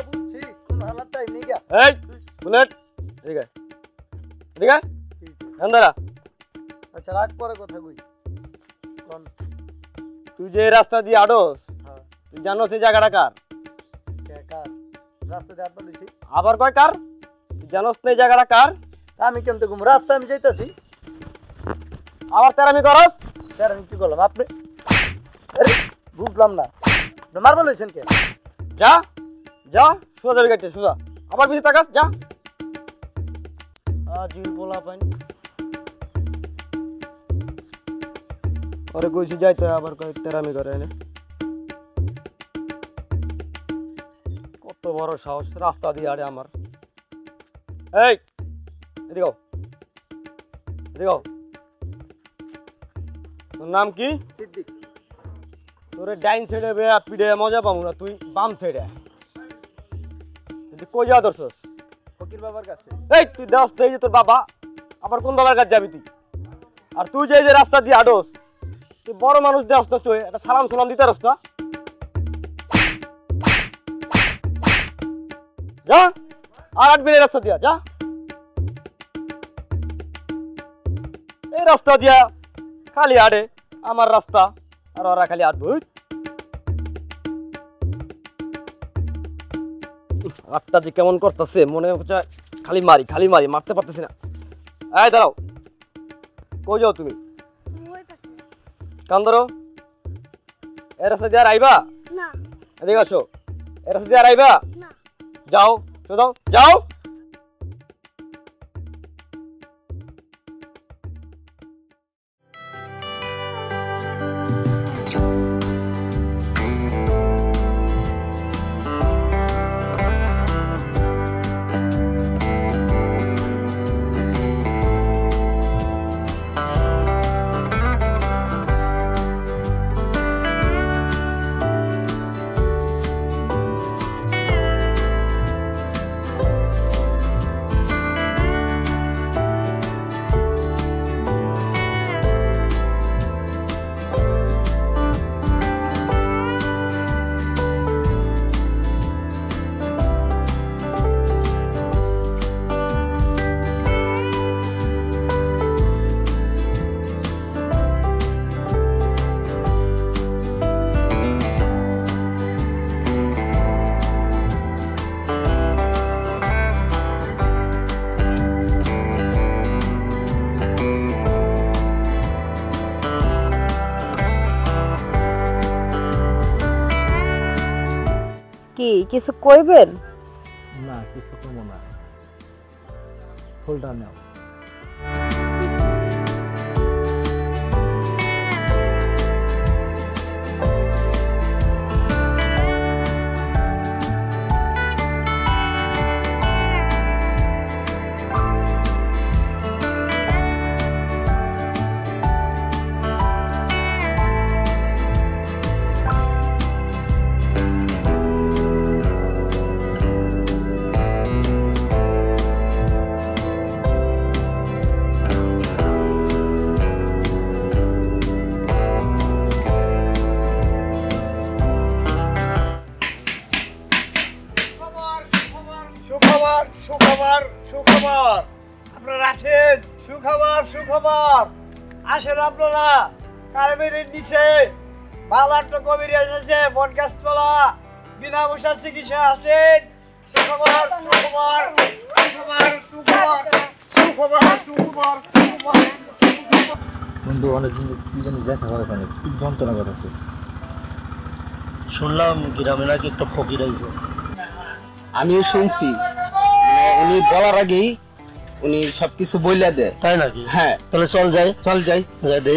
বুঝছি কোন হালার টাইম নেই গা এই বুলেট ঠিক আছে ঠিক আছে আন্দারা আচ্ছা রাগ করে কথা কই কোন তুই যে রাস্তা দিয়ে আড়স হ্যাঁ তুই জানো সেই জায়গাটা কার কে কার রাস্তা দিয়ে আটটা দিছি আবার কয় কার তুই জানোস না এই জায়গাটা কার আমি কেমতে ঘুম রাস্তা আমি যাইতাছি আবার তেরামি করস স্যার আমি কি করলাম আপনি আরে বুঝলাম না মারবো লইছেন কে যা যা সোজা যাবি গাড়িতে সোজা আবার পিছিয়ে তাকাস যা আজিল পোলা পাইন ওরে কইছি যাইতে আবার কয় তেরামি করে এনে কত বড় সাহস রাস্তা দিয়ে আরে আমার এই এদিকে আও এদিকে আও তোর নাম কি সিদ্দিক তোরে ডাইন সাইডে বেয়া পিড়ে মজা পাবো না তুই বাম সাইডে তুই কই যাওয়া ধরছস ফকির বাবার কাছে এই তুই দেখ এই যে তোর বাবা আবার কোন বাবার কাছে যাবি তুই আর তুই যে এই যে রাস্তা দিয়ে আডোস তুই বড় মানুষ দেওস না চয়ে একটা সালাম সালাম দিতে পারস না যা আর আটবি এই রাস্তা দিয়া যা এই রাস্তা দিয়া খালি আড়ে আমার রাস্তা আর ওরা খালি আটবো আটটা যে কেমন করতেছে মনে হচ্ছে খালি মারি মারতে পারতেছি না এই দাঁড়াও কই যাও তুমি কান ধরো এ রাস্তা দিয়ে আর আইবা না এদিকে আসো এ রাস্তা দিয়ে আর আইবা না যাও সোজাও যাও কি কিছু কইবেন না কিছু কমো না ফুলটা নাও সুখবর আপনারা আছেন সুখবর আসেন আপনারা কারবেরের নিচে ভালো একটা কবির এসেছে বটগাছতলা বিনা পয়সা চিকিৎসা আসেন সুখবর বন্ধু অনেকদিন কি জানি দেখা করে কেন খুব যন্ত্রণা করতেছে শুনলাম গ্রামে নাকি একটা ফকির আইছে আমিও শুনছি উনি বলার আগেই উনি সবকিছু বইলা দেয় তাই নাকি হ্যাঁ তাহলে চল যাই দে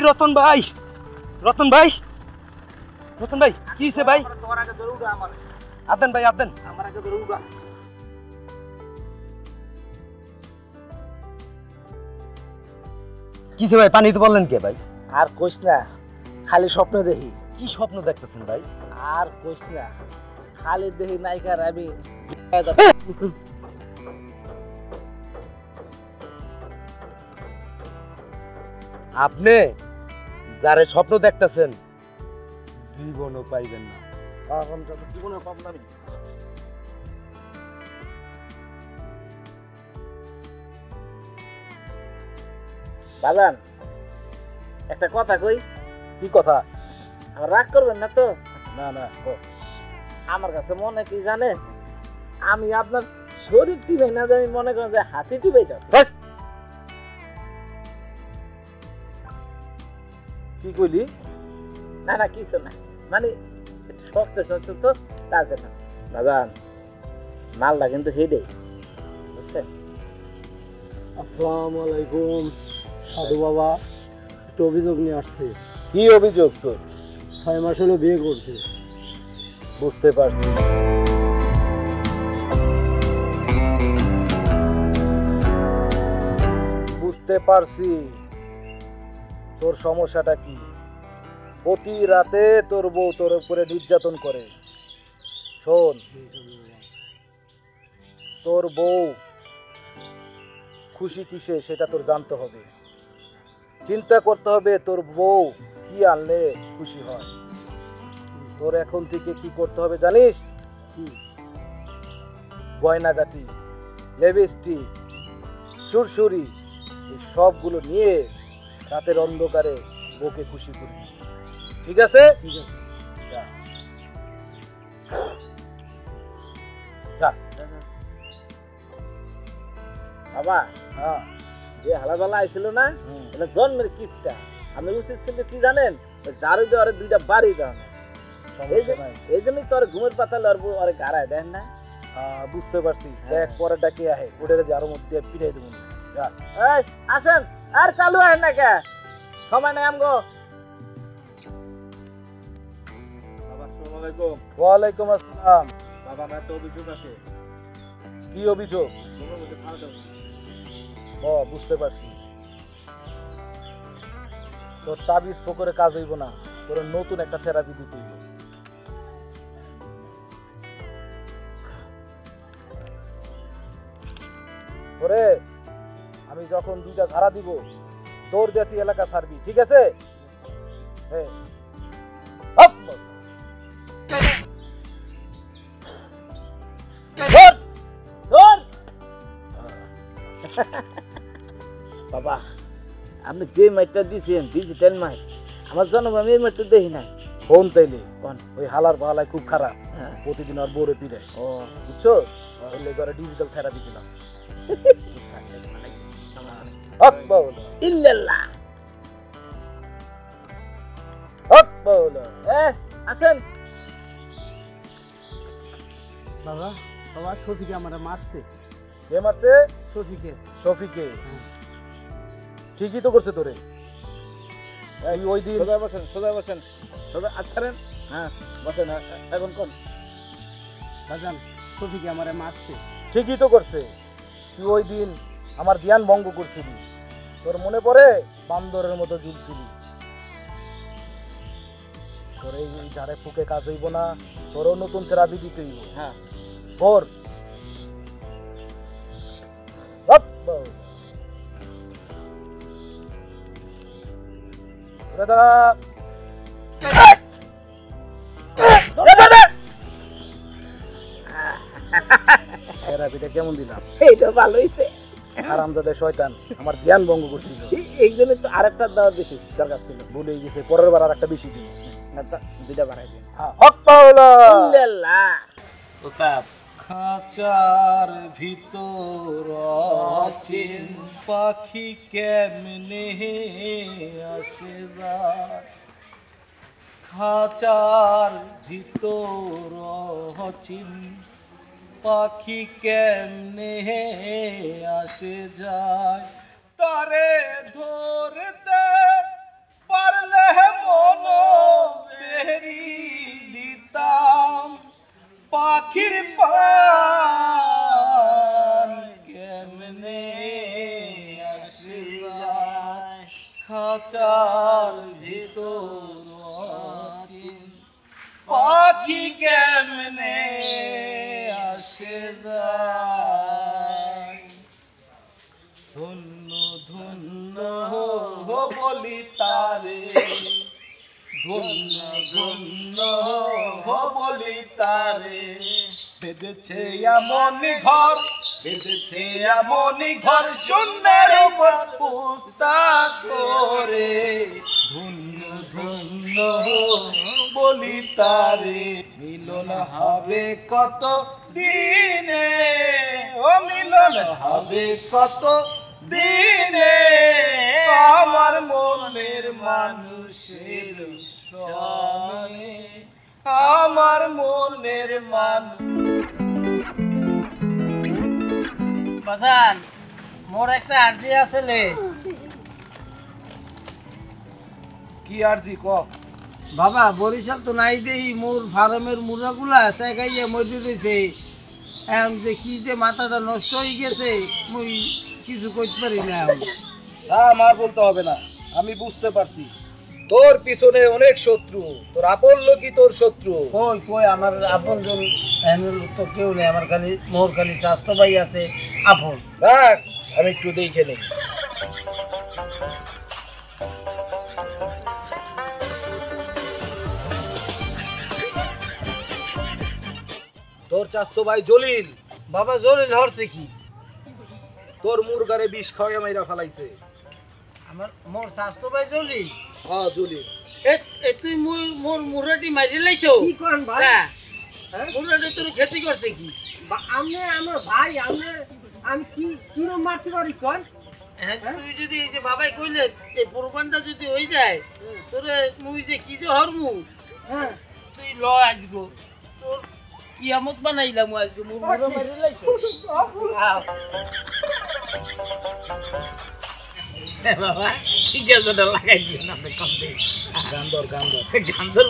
রতন ভাই, রতন ভাই, রতন ভাই, কি হইছে ভাই? তোর আগে ধরে উঠা আমার, আদেন ভাই, আদেন। আমার আগে ধরে উঠা। কিছে ভাই, পানিতে বললেন কে ভাই? আর কইস না, খালি স্বপ্ন দেখি। কি স্বপ্ন দেখতেছেন ভাই? আর কইস না, খালি দেখি নায়িকার আমি আপনি যারে স্বপ্ন দেখতেছেন জীবনও পাইবেন না। জীবনে পাবো না আমি। বাজান, একটা কথা কই। কি কথা? আমার রাগ করবেন না তো? না না, আমার কাছে মনে কি জানেন, আমি আপনার শরীর টিপাই না, আমি মনে করেন যে হাতি টিপাই যাচ্ছে। কি কইলি? না না, কিছু না, মানে শক্ত শক্ত তো, তার জন্য। বাজান, মালটা কিন্তু হেডে, বুঝছেন? আসসালামু আলাইকুম সাধু বাবা, একটু অভিযোগ নিয়ে আসছি। কি অভিযোগ তোর? 6 মাস হলো বিয়ে করছি। বুঝতে পারছি। বুঝতে পারছি তোর সমস্যাটা কি। প্রতি রাতে তোর বউ তোর উপরে নির্যাতন করে। শোন, তোর বউ খুশি কিসে সেটা তোর জানতে হবে। চিন্তা করতে হবে তোর বউ কি আনলে খুশি হয়। তোর এখন থেকে কি করতে হবে জানিস? গয়নাগাটি, লিপস্টিক, সুরসুরি, এই সবগুলো নিয়ে রাতের অন্ধকারে বউকে খুশি করবি। ঠিক আছে? যা। যা। বাবা, হ্যাঁ। যে হালাবালা আইছিল না, হুম। এটা জন্মের কিপটা। আমি উচিত ছিল কি জানেন, জারু দেওয়ার 2টা বাড়ি দেওয়া না। সমস্যা নাই। এই জন্যই তোর ঘুমের পাতালে আর গাড়ায় দেন না। বুঝতে পারছি। দেখ পরে ডাকে আহে, ওটারে যে আরো মধ্যে পিটাই দেবো। যা। এই আসেন, আর চালু আহেন না কে, সময় নাই আমগো। বাবা আসসালামু আলাইকুম। ওয়ালাইকুম আসসালাম। বাবা, আমার একটা অভিযোগ আছে। কি অভিযোগ? তোমার মধ্যে ভালো দাও। বুঝতে পারছি। তোর তাবিজ ফোকরে কাজ হইব না, তোর নতুন একটা থেরাপি দিতে হইব। তোরে আমি যখন 2টা ঝাড়া দিব, দৌড় দিয়ে তুই এলাকা ছাড়বি। ঠিক আছে? হ্যাঁ। হপ! ধর! ধর! বাবা, আপনি যে মাইটটা দিয়েছেন ডিজিটাল মাইট, আমার জন্য আমি এই মাইটটা দেখি না। ফোন তাইলে কোন? ওই হালার পাহালায় খুব খারাপ, হ্যাঁ। প্রতিদিন আর বোরে পিড়ায়, ও বুঝছো? ওই ঘরে ডিজিটাল থেরাপি দিলাম। হক বাউলা, ইল্লাল্লাহ। হক বাউলা। আসেন। বাবা, বাবা শফিকে আমার মারছে। কে মারছে? শফিকে। শফিকে? ঠিকই তো করছে তোরে। এই ওই দিন সোজা বসেন, সোজা বসেন, সোজা আচ্ছারেন। হ্যাঁ বসেন, এখন কোন? বাজান, শফিকে আমার মারছে। ঠিকই তো করছে। তুই ওই দিন আমার ধ্যান ভঙ্গ করছিলি, তোর মনে পড়ে? বান্দরের মতো ঝুলছিলি। তোর এই ঝাড়ে ফুকে কাজ হইব না, তোরও নতুন থেরাপি দিতে হইব। হ্যাঁ। তোর হপ বাউলা। ওরে দাঁড়া। থেরাপিটা কেমন দিলাম? এইটা ভালো হয়েছে। হারামজাদা শয়তান আমার ধ্যান ভঙ্গ করছিল। এই জন্য তো আরেকটা দেওয়া বেশি দরকার ছিল। ভুলেই গেছে, পরের বার আর একটা বেশি দিন। না তো 2টা বাড়াই দিন। হক পাওলা। ইল্লাল্লাহ। ওস্তাদ, খাঁচার ভিতর অচিন পাখি কেমনে আসে যায়, খাঁচার ভিতর অচিন পাখি কেমনে আসে যায়, তারে ধরতে খাঁচার ভিতর অচিন পাখি কেমনে আসে যায় ধন্য ধন্য হো বলি তারে ধন্য ধন্য হো বলি তারে বেঁধেছে এমন ঘর বেঁধেছে এমন ঘর শূন্যের উপর পুস্তাক করে ধন্য ধন্য বলি তারে মিলন হবে কত দিনে ও মিলন হবে কত দিনে আমার মনের মানুষের সনে আমার মনের মানুষ বাজান মোর একটা আর্জি আছে কি আরজি ক বাবা বরিশাল তো নাই দেই মোর ফার্মের মুরাগুলা সেগাইয়া মজুর রয়েছে এখন যে কি যে মাথাটা নষ্ট হয়ে গেছে মুই কিছু করতে পারি না এখন। আমার বলতে হবে না আমি বুঝতে পারছি তোর পিছনে অনেক শত্রু তোর আপন লোকই তোর শত্রু কই কই আমার আপনজন এমন তো কেউ নেই আমার খালি মোর খালি স্বাস্থ্য ভাই আছে আপন রাখ আমি একটু দেখে নিই তোর চাস্তো ভাই জলিল বাবা জলিল হরছে কি তোর মুরগারে বিষ খাওয়াই মাইরা ফেলাইছে আমার মোর স্বাস্থ্য ভাই জলিল হ্যাঁ জলিল এ তুই মোর মুরাটি মারি লাইছো কি কোন ভাই হ্যাঁ মুরাটি তোর ক্ষতি করছে কি আমি আমার ভাই আমি কি কিরম মারতে পারি কোন হ্যাঁ তুই যদি এই যে বাবাই কইলে এই প্রমাণটা যদি হই যায় তোরে মুই যে কি যে হরমু হ্যাঁ তুই ল আজগো তোর কিয়ামত বানাইলাম আজকে মোর মুরা মারি লাইছো বাবা ঠিক আছে ওটা লাগাই দিও না কম দে গান্দর গান্ধর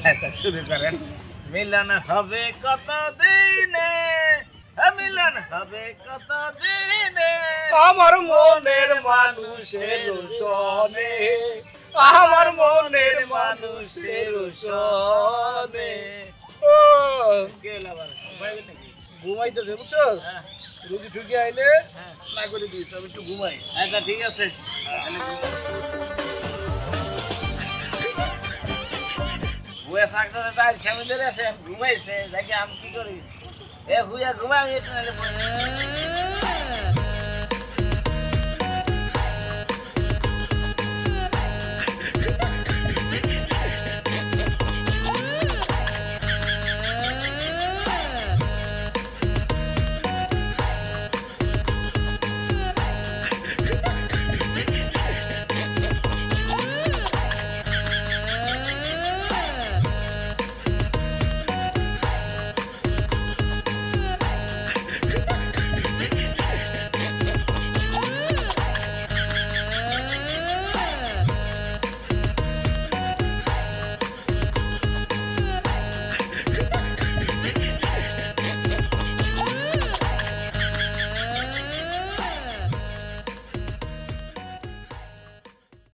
আচ্ছা শুরু করেন মিলন হবে কত দিনে মিলন হবে কত দিনে আমার মনের মানুষের সনে আমার মনের মানুষের সনে ও গেল আবার বাইরে নাকি ঘুমাইতেছে বুঝছস হ্যাঁ রুগী ঠুকি আইলে হ্যাঁ না করে দিস আমি একটু ঘুমাই আচ্ছা ঠিক আছে বুয়ে থাকতে তার স্বামী ধরে আছে ঘুমাইছে দেখে আমি কি করি এ হুইয়া ঘুমাই আমি